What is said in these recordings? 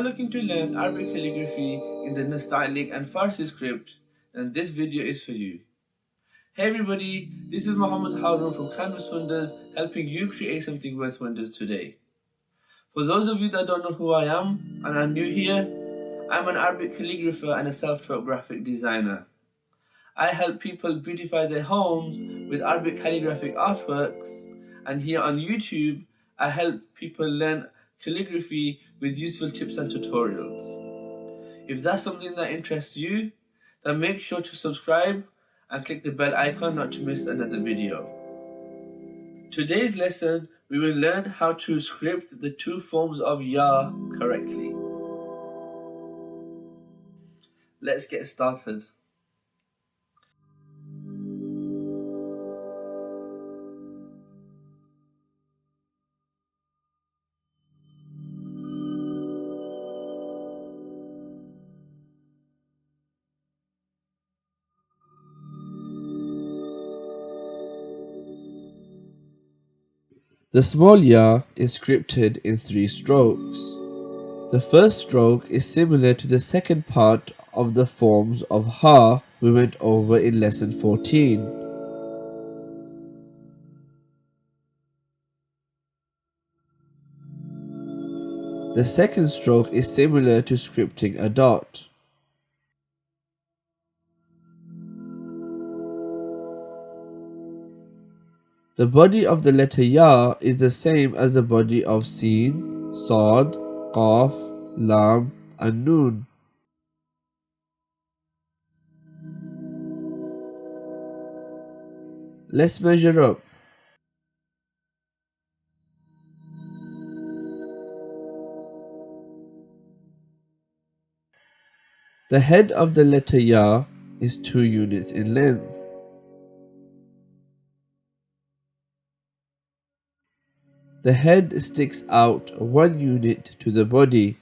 looking to learn Arabic calligraphy in the Nastaliq and Farsi script, then this video is for you. Hey everybody, this is Muhammad Harun from Canvas Wonders, helping you create something worth wonders today. For those of you that don't know who I am and are new here, I'm an Arabic calligrapher and a self-taught graphic designer. I help people beautify their homes with Arabic calligraphic artworks, and here on YouTube, I help people learn calligraphy with useful tips and tutorials. If that's something that interests you, then make sure to subscribe and click the bell icon not to miss another video. Today's lesson, we will learn how to script the two forms of ya correctly. Let's get started. The small ya is scripted in 3 strokes. The first stroke is similar to the second part of the forms of ha we went over in lesson 14. The second stroke is similar to scripting a dot. The body of the letter ya is the same as the body of Sin, Sad, Qaf, Lam and Noon. Let's measure up. The head of the letter ya is 2 units in length. The head sticks out 1 unit to the body.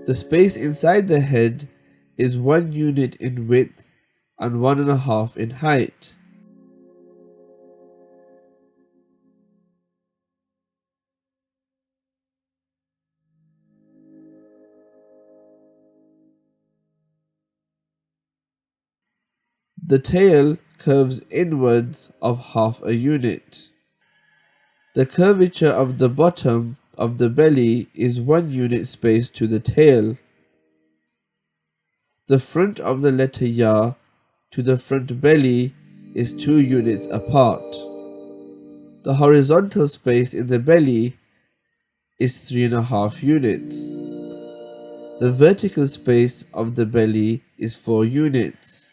The space inside the head is 1 unit in width and 1.5 in height. The tail curves inwards of 1/2 unit. The curvature of the bottom of the belly is 1 unit space to the tail. The front of the letter ya to the front belly is 2 units apart. The horizontal space in the belly is 3.5 units. The vertical space of the belly is 4 units.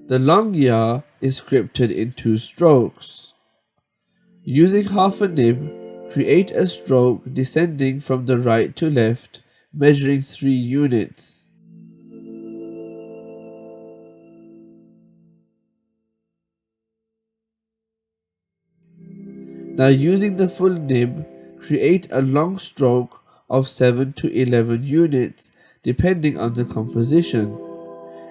The long ya is scripted in 2 strokes. Using 1/2 nib, create a stroke descending from the right to left, measuring 3 units. Now using the full nib, create a long stroke of 7 to 11 units depending on the composition,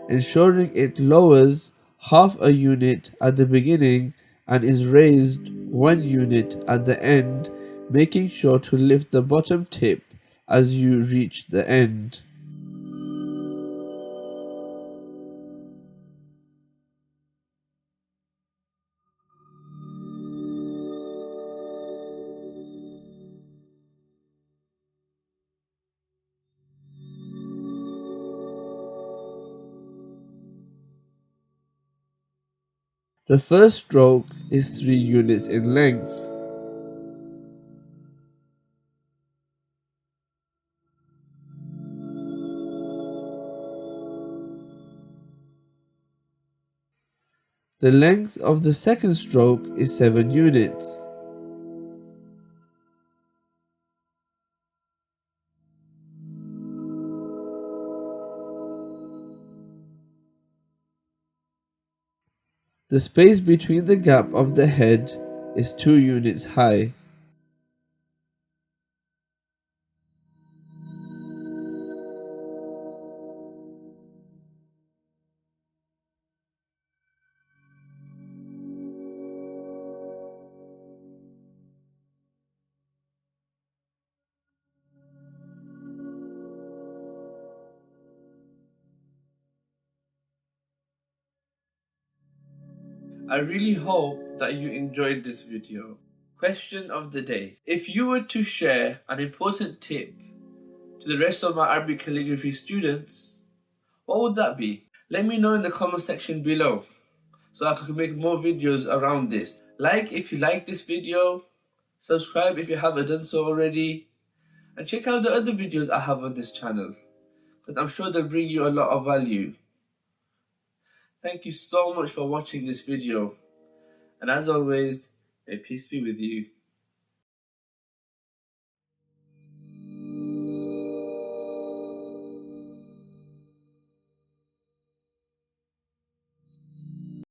ensuring it lowers 1/2 unit at the beginning and is raised 1 unit at the end, making sure to lift the bottom tip as you reach the end. The first stroke is 3 units in length. The length of the second stroke is 7 units. The space between the gap of the head is 2 units high. I really hope that you enjoyed this video. Question of the day. If you were to share an important tip to the rest of my Arabic calligraphy students, what would that be? Let me know in the comment section below so I can make more videos around this. Like if you like this video, subscribe if you haven't done so already, and check out the other videos I have on this channel, because I'm sure they'll bring you a lot of value. Thank you so much for watching this video, and as always, may peace be with you.